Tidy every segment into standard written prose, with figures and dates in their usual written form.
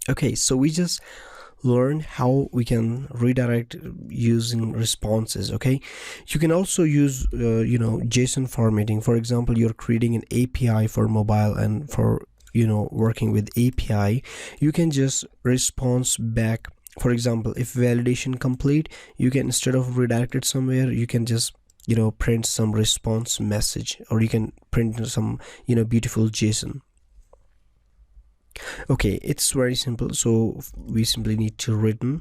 Okay, so we just learn how we can redirect using responses. Okay, you can also use JSON formatting. For example, you're creating an API for mobile, and for working with API, you can just response back. For example, if validation complete, you can, instead of redirect it somewhere, you can just print some response message, or you can print some beautiful JSON. Okay, it's very simple. So we simply need to return,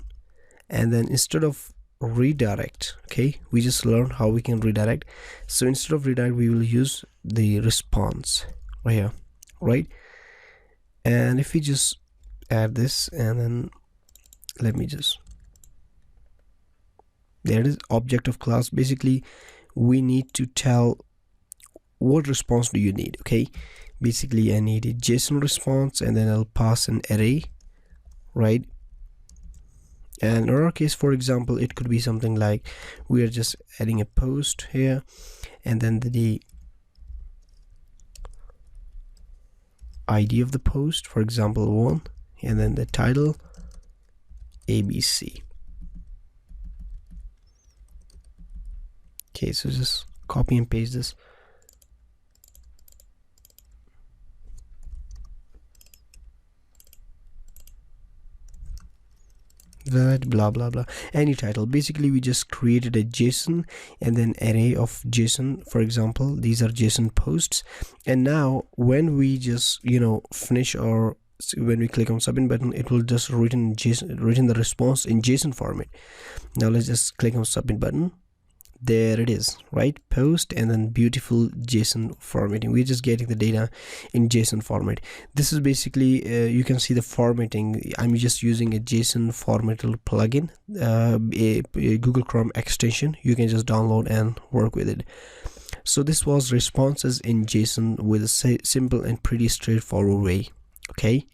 and then instead of redirect, okay, we just learned how we can redirect. So instead of redirect, we will use the response right here, right? And if we just add this, and then let me just, there it is, object of class. Basically, we need to tell what response do you need. Okay, basically I need a JSON response, and then I'll pass an array, right? And in our case, for example, it could be something like, we are just adding a post here, and then the ID of the post, for example 1, and then the title ABC. Okay, so just copy and paste this. That blah blah blah, any title. Basically, we just created a JSON and then array of JSON. For example, these are JSON posts, and now when we just finish, or when we click on submit button, it will just written the response in JSON format. Now let's just click on submit button. There it is, right? Post, and then beautiful JSON formatting. We're just getting the data in JSON format. This is basically you can see the formatting. I'm just using a JSON formatter plugin, a Google Chrome extension. You can just download and work with it. So this was responses in JSON with a simple and pretty straightforward way. Okay.